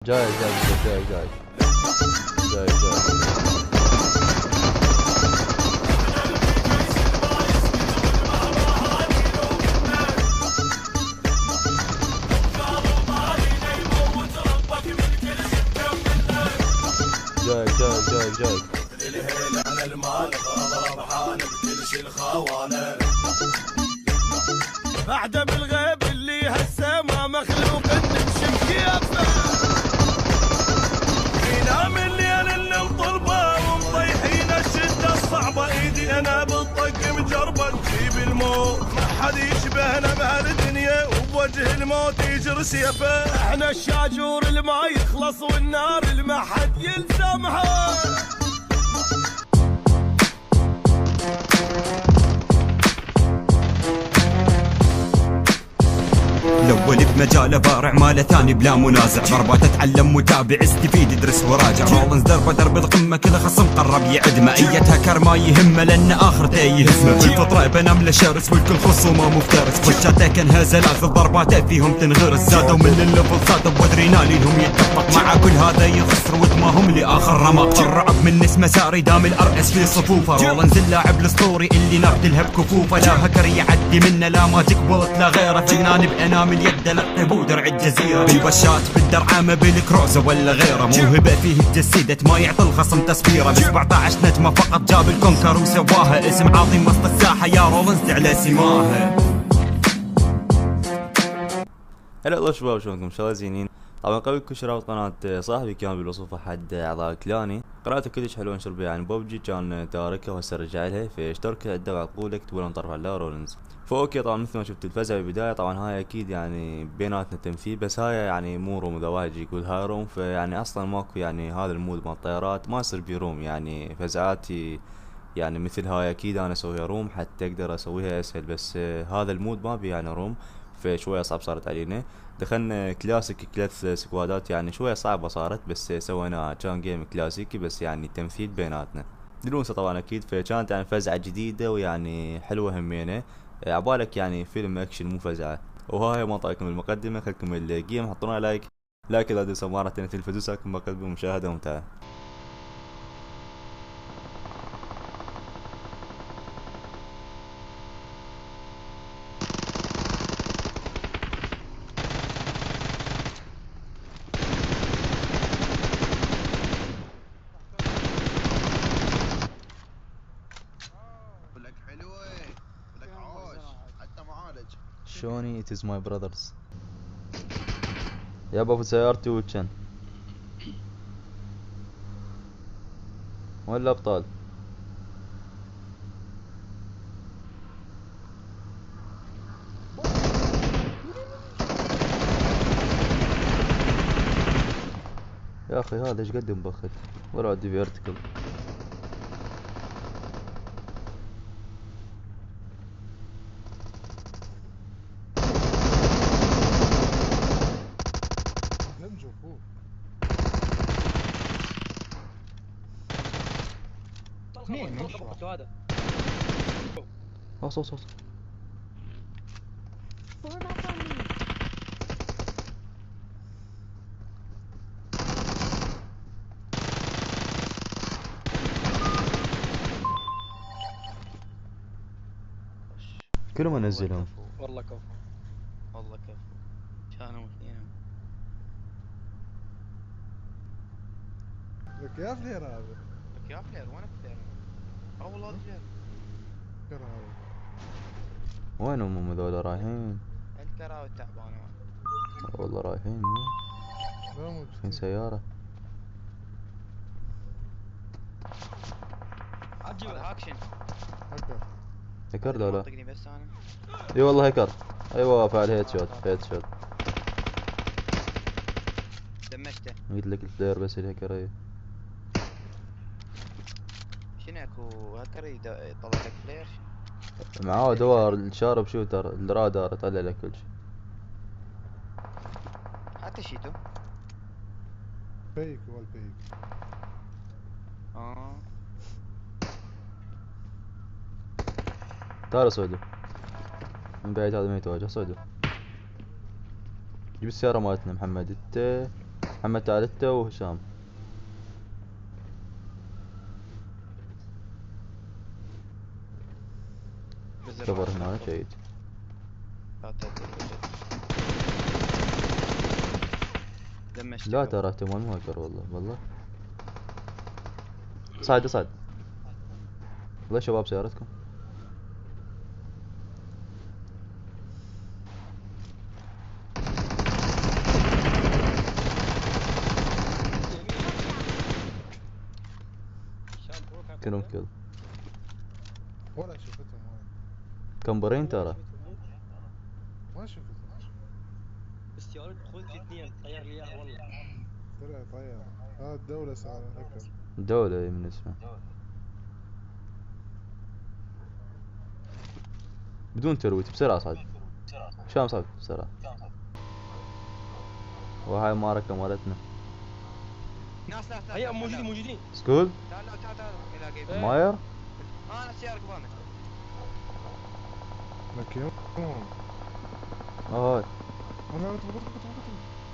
جاي جاي جاي جاي جاي جاي جاي جاي جاي جاي الهيل على المال غاضب حان بكل شي الخوانه اعدم الغيب اللي هسه ما مخلوق نمشي بكيفه فينا من ليل الطلبه ومطيحين الشده الصعبه ايدي انا بالطق مجربه تجيب الموت ما حد يشبهنا بهالدنيا وبوجه الموت يجر سيفه احنا الشاجور اللي ما يخلص والنار اللي ما حد يلزمها الاول بمجاله بارع ماله ثاني بلا منازع ضربات اتعلم متابع استفيد ادرس وراجع رولنز درب القمه كل خصم قرب يعدمه ايتها هاكر ما يهمه لان اخرته يهزمه بالفطره بنام له شرس والكل خصومه مفترس فشاته كان هزلات ضرباته فيهم تنغرس زادوا من الليفل صادوا بادرينالين هم يتفق مع كل هذا يخسر ودمهم لاخر رمق الرعب من اسمه ساري دام الار اس في صفوفه رولنز اللاعب الاسطوري اللي نقتلها بكفوفه لا هكر يعدي منه لا ماجيك بولت لا غيره فنان بانام اليد لقب ودرع الجزيره بالبشات بالدرعامه بالكروزه ولا غيره موهبه فيه تجسدت ما يعطي الخصم تصفيره ب 17 نجمه فقط جاب الكونكر وسواها اسم عظيم وسط الساحه يا رولنز على سماها. هلا والله شباب شلونكم ان شاء الله زينين. طبعا قبل كل شراء قناة صاحبي كان بالوصف احد اعضاء كلاني قراءته كلش حلوه انشر بها عن ببجي كان تاركها وهسه رجع لها فاشترك عنده وعقولك تقول طرف على رولنز فاوكي. طبعا مثل ما شفت الفزع بالبدايه طبعا هاي اكيد يعني بيناتنا تمثيل بس هاي يعني مو روم اذا واحد يقول هاي روم فيعني اصلا ماكو يعني هذا المود مال الطيارات ما يصير بروم يعني فزعاتي يعني مثل هاي اكيد انا اسويها روم حتى اقدر اسويها اسهل بس هذا المود ما بي يعني روم فشويه صعب صارت علينا. دخلنا كلاسيك 3 سكوادات يعني شويه صعبه صارت بس سويناها كان جيم كلاسيكي بس يعني تمثيل بيناتنا دلونسه طبعا اكيد فكانت يعني فزعه جديده ويعني حلوه همينه عبالك يعني فيلم اكشن مو فزعه. وهاي منطقكم المقدمه خلكم الجيم حطونا لايك اذا تنسوا مره ثانيه تلفزوا لكم بقلب مشاهده ممتعه. لك حلوة لك عاش حتى معالج شوني it is my brothers يابا في سيارتي وكان وين الابطال يا اخي هذا ايش قد مبخت ولا عندي فيرتيكال هذا اوص Form up on me. كلهم انزلهم والله كفو والله كفو كانوا اثنين لك يا فلير هذا لك يا فلير وانا فلير والله رجال فلير هذا وينهم هم ذولا رايحين الكراوي تعبانه والله رايحين لا مو في سيارة عجيب اكشن هكر هكر لا لا طقني بس انا اي والله هكر ايوه فعل هيد شوت دمجته قلت لك الفلير بس الهكر اي شنو اكو هكر يطلع لك فلير معاه دوار الشارب شوتر الرادار يطلع لك كل شيء حتى شيتو فيك هو الفيك تعال سودو من بعيد هذا ما يتواجه سودو جيب السيارة مالتنا محمد انت محمد تعال انت وهشام. بزر كبر واحد. هنا جيد. لا تدري دمجت. لا ترى احتمال مو هاكر والله. صعد. والله شباب سيارتكم. كلهم كل ولا شفتهم هاي. كمبرين ترى. ما شفتهم. بس يا ولد خذ اثنين طير لي اياه والله. طلع طيارة. هذا الدولة سعر هكر. دولة من اسمه. بدون ترويت بسرعة صعد. شام صعد بسرعة. وهاي معركة مالتنا. ناس هيا موجودين. سكول تعال الى جيب. ماير. انا السيارة قبامك. لك يوم. هاي انا قتل.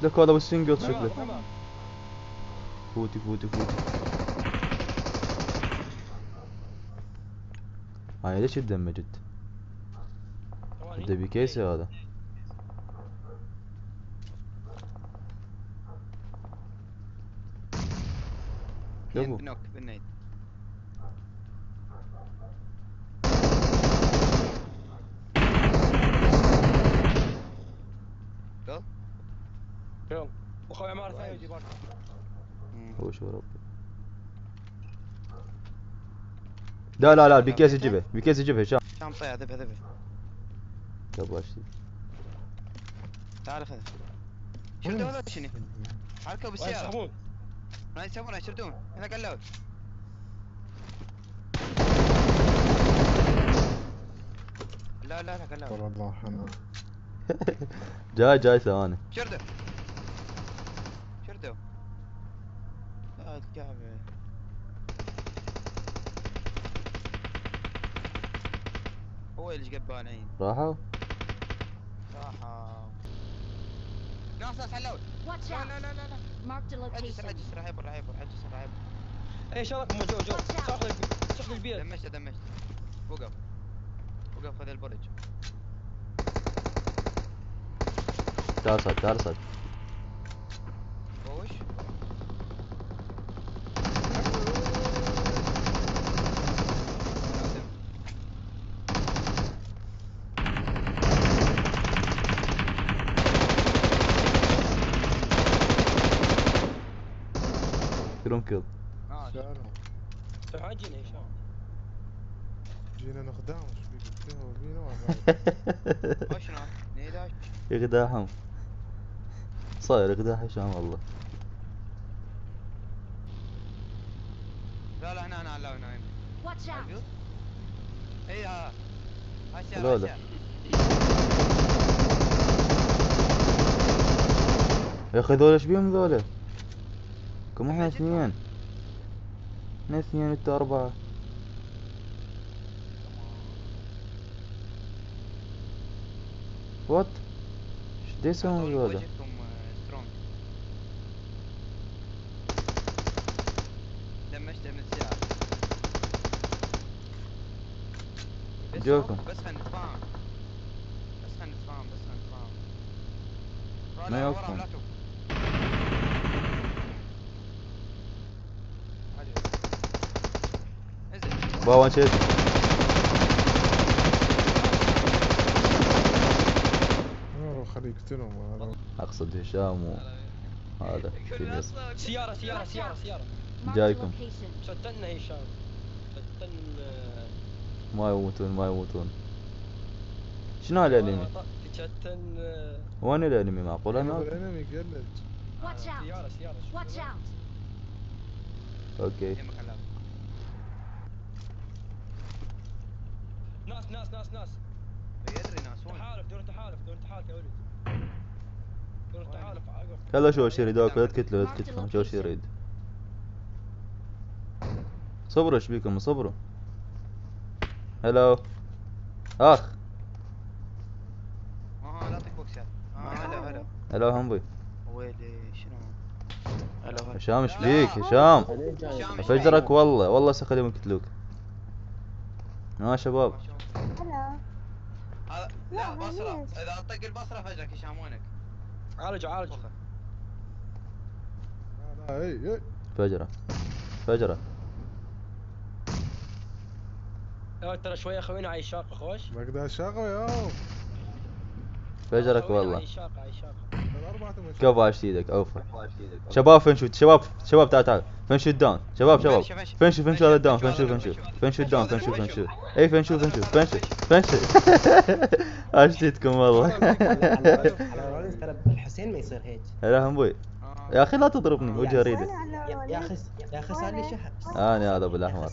لك هذا بالسنجل شكله. تمام. فوتي. هاي ليش تدمجت؟ ده بكيسي هذا. يبو بنوك بالنيد. يلا اخوي عمارة ثانية يجي برا. هو شو ربي. لا بكيس يجيبه هشام. شام طيع ذبه. يبا اشتي. تعال خذ. شردون ولا شنو؟ حركوا بالسيارة. يسحبون. ما يسحبون يشردون. هنا قلوت. لا قلوت. والله حنا. جاي ثواني. شردوا. لا الكعبة. هو اللي قبانين. راحوا. ناس حلوت. Watch لا out! Marked a location. عجز راح يبر. اي شاركهم جو. شغل البيت. دمجت. وقف خذ البرج. تعال صعد. وش؟ كلهم كل. شعرهم. عاجين يا هشام. جينا نخدام ايش بيك هو بينا ولا وشنو؟ نيداش. يقداحهم. صاير يقداح هشام والله. لا هنا على هنا. Watch out! اي ها لولا. يا اخي ذولا ايش بيهم ذولا؟ كم احنا اثنين انت 4. وات ايش دي يسوون ذولا؟ دمجت من السيارة. جوكم. بس خلنا نتفاهم. ما يوقفون. باوان شيت. خليه يقتلهم. اقصد هشام هذا سيارة. Marked a جايكم. location. شتنا هشام. ما يموتون. شنو الانمي؟ شتن. وين الانمي معقول انا؟ الانمي قلج. Watch out! سيارة. Watch out! اوكي. ناس. يدري ناس وين. دور تحالف يا ولد. دور تحالف عقب. يلا شو يريد اوكي لا تكتلوا شو يريد. صبروا ايش بيكم صبروا. هلو اخ. لا اعطيك بوكسات. هلا هلو همبي. ويلي شنو؟ هشام ايش بيك هشام؟ هشام إيش افجرك فيك؟ والله سخليهم يقتلوك. شباب. هلا هذا لا بصرة، اذا طق البصرة فجرك هشام وينك؟ عالج عالج. لا اي فجرة. ترى شويه خوينا على الشاقه خوش. بقدر شغل يا فجرك خوينا والله. على الشاقه على الشاقه. الأربعة كفو عاش ايدك اوفى. شباب فنشوت شباب تعال فنشوت داون شباب فنشو هذا داون فنشو داون فنشو اي فنشو عاش ايدكم والله. ترى الحسين ما يصير هيك. لا هم بوي يا اخي لا تضربني وجه اريده. يا اخي صار لي شهر. انا هذا بالاحمر.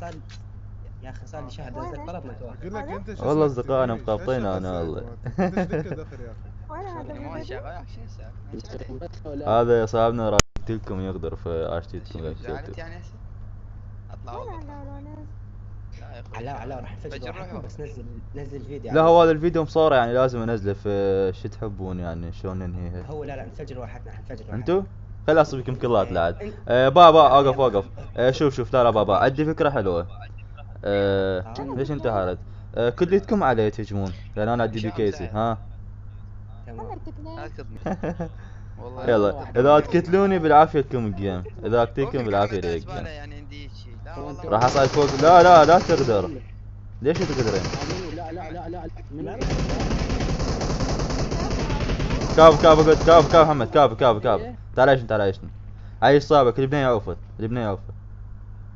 يا اخي صار لي شهر دز طلب ما توقف. اقول لك انت شو والله اسمك اصدقائنا تبي؟ مقابطين شو انا اسمك والله. انت ايش لك دخل يا اخي؟ ما شغال يا اخي شو السالفة؟ هذا صاحبنا راح يقتلكم يقدر في عاشتيتكم. زعلت يعني هسه؟ اطلع والله. لا يا اخوي علاء راح نفجر فجر واحد روحه. بس نزل فيديو. لا هو هذا الفيديو مصورة يعني لازم انزله في شو تحبون يعني شلون ننهيها. هو لا نفجر واحدنا حنفجر واحد. انتو خلي اصبكم كلات لعد. بابا اوقف. شوف لا بابا عندي فكرة حلوة. ليش انتحرت؟ كليتكم علي تهجمون لان انا عندي بي كيسي ها. تمام. لا تكذب والله. يلا اذا تقتلوني بالعافية لكم الجيم، اذا اقتلكم بالعافية لي زبالة الجيم. يعني عندي شيء. لا والله راح اصعد فوق. لا تقدر. ليش تقدرين؟ لا كاف قلت كاف محمد كاف. تعال عيشني عايش صابك البنية عوفت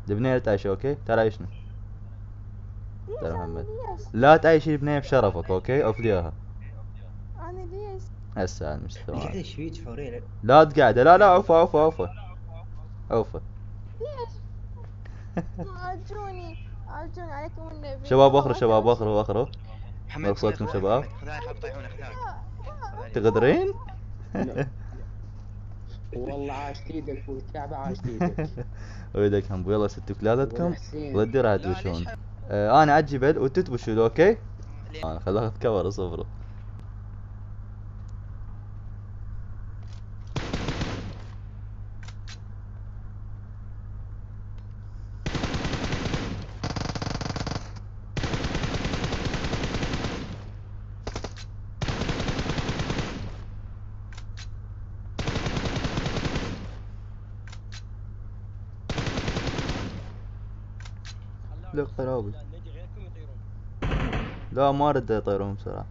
البنية تعيش اوكي. تعال عيشني تعال محمد. لا تعيش البنية بشرفك اوكي اوف ليها. انا ليش؟ هسه انا مش تمام. ايش فيك حوريه؟ لا تقعد لا اوفى ليش؟ ارجوني عليكم النبي. شباب اخروا محمد مبسوطكم شباب؟ خذاني خاف يطيحوني خذاني. تقدرين؟ والله عاش ايدك والكعبه عاش ايدك. ويدك هم يلا ستوا كلادتكم ضدي راح تبشون. انا على الجبل وانتوا تبشون اوكي؟ انا خلاص كفر صفر. لك قرابي. نجي غيركم يطيرون. لا ما ارد يطيرون بسرعة.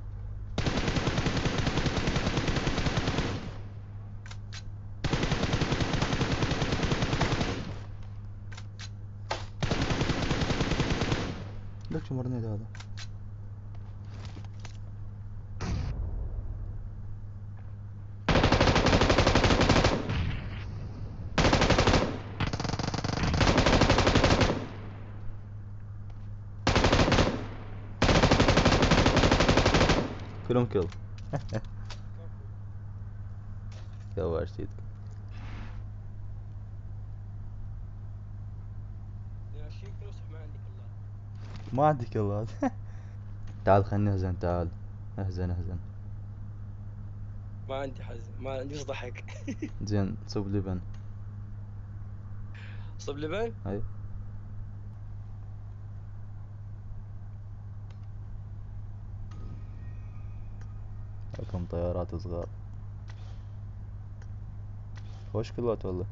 لك شو مرني هذا. كلهم كل. كواش تيتك. يا شيك فلوس ما عندي كلها. ما عندي كلات. تعال خلينا نهزن تعال. اهزن. ما عندي حزن ما عندي ضحك. زين صب لبن. صب لبن؟ اي لكم طيارات صغار. خوش كلات والله.